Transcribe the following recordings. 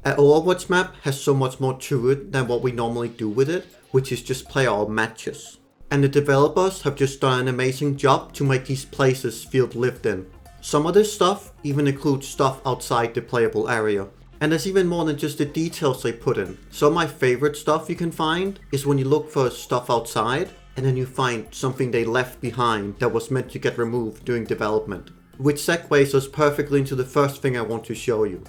An Overwatch map has so much more to it than what we normally do with it, which is just play our matches. And the developers have just done an amazing job to make these places feel lived in. Some of this stuff even includes stuff outside the playable area. And there's even more than just the details they put in. Some of my favorite stuff you can find is when you look for stuff outside and then you find something they left behind that was meant to get removed during development. Which segues us perfectly into the first thing I want to show you.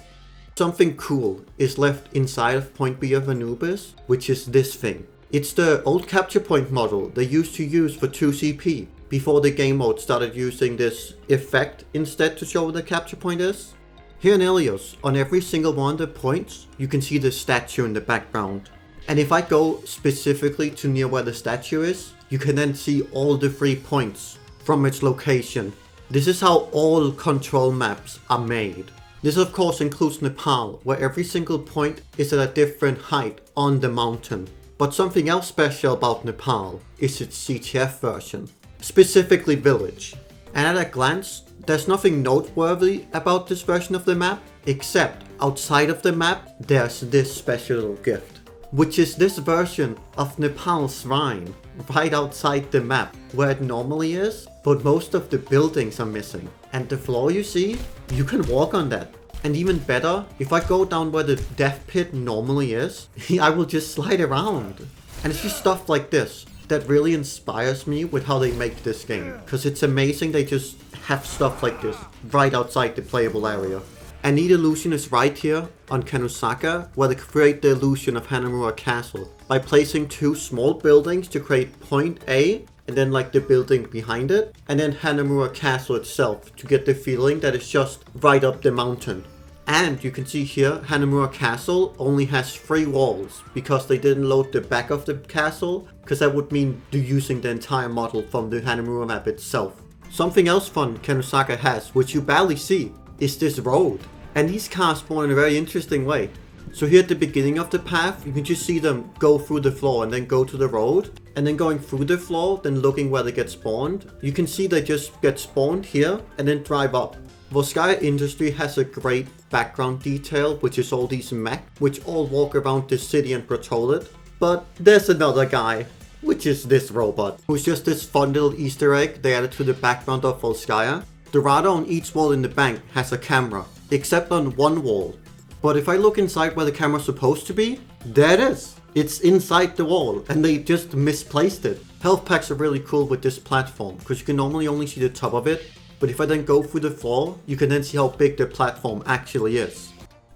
Something cool is left inside of Point B of Anubis, which is this thing. It's the old capture point model they used to use for 2CP before the game mode started using this effect instead to show where the capture point is. Here in Ilios, on every single one of the points, you can see the statue in the background. And if I go specifically to near where the statue is, you can then see all the 3 points from its location. This is how all control maps are made. This of course includes Nepal, where every single point is at a different height on the mountain. But something else special about Nepal is its CTF version, specifically Village. And at a glance, there's nothing noteworthy about this version of the map, except outside of the map there's this special little gift, which is this version of Nepal's shrine right outside the map where it normally is, but most of the buildings are missing. And the floor you see, you can walk on that. And even better, if I go down where the death pit normally is, I will just slide around. And it's just stuff like this that really inspires me with how they make this game. Because it's amazing they just have stuff like this right outside the playable area. And Neat Illusion is right here on Kanusaka, where they create the illusion of Hanamura Castle by placing 2 small buildings to create point A and then like the building behind it, and then Hanamura Castle itself to get the feeling that it's just right up the mountain. And you can see here, Hanamura Castle only has 3 walls because they didn't load the back of the castle, because that would mean using the entire model from the Hanamura map itself. Something else fun Kanusaka has, which you barely see, is this road. And these cars spawn in a very interesting way. So here at the beginning of the path, you can just see them go through the floor and then go to the road. And then going through the floor, then looking where they get spawned. You can see they just get spawned here and then drive up. Volskaya Industry has a great background detail, which is all these mech, which all walk around the city and patrol it. But there's another guy, which is this robot, who's just this fun little Easter egg they added to the background of Volskaya. The radar on each wall in the bank has a camera, except on one wall. But if I look inside where the camera's supposed to be, there it is. It's inside the wall, and they just misplaced it. Health packs are really cool with this platform, because you can normally only see the top of it. But if I then go through the floor, you can then see how big the platform actually is.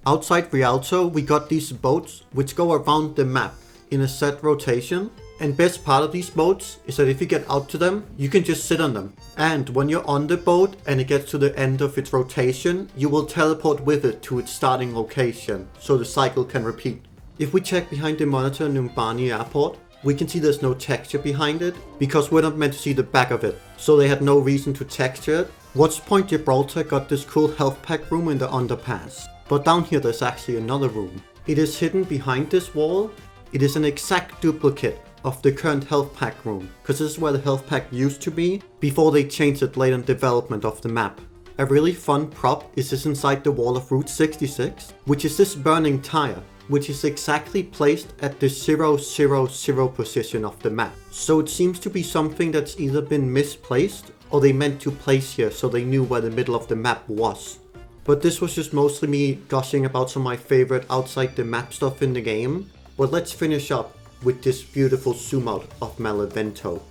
Outside Rialto, we got these boats, which go around the map in a set rotation. And best part of these boats is that if you get out to them, you can just sit on them. And when you're on the boat and it gets to the end of its rotation, you will teleport with it to its starting location, so the cycle can repeat. If we check behind the monitor in Numbani Airport, we can see there's no texture behind it, because we're not meant to see the back of it, so they had no reason to texture it. Watch Point Gibraltar got this cool health pack room in the underpass. But down here there's actually another room. It is hidden behind this wall. It is an exact duplicate of the current health pack room, because this is where the health pack used to be before they changed it late in development of the map. A really fun prop is this inside the wall of Route 66, which is this burning tire, which is exactly placed at the 000 position of the map. So it seems to be something that's either been misplaced or they meant to place here so they knew where the middle of the map was. But this was just mostly me gushing about some of my favorite outside the map stuff in the game. But let's finish up with this beautiful zoom out of Malevento.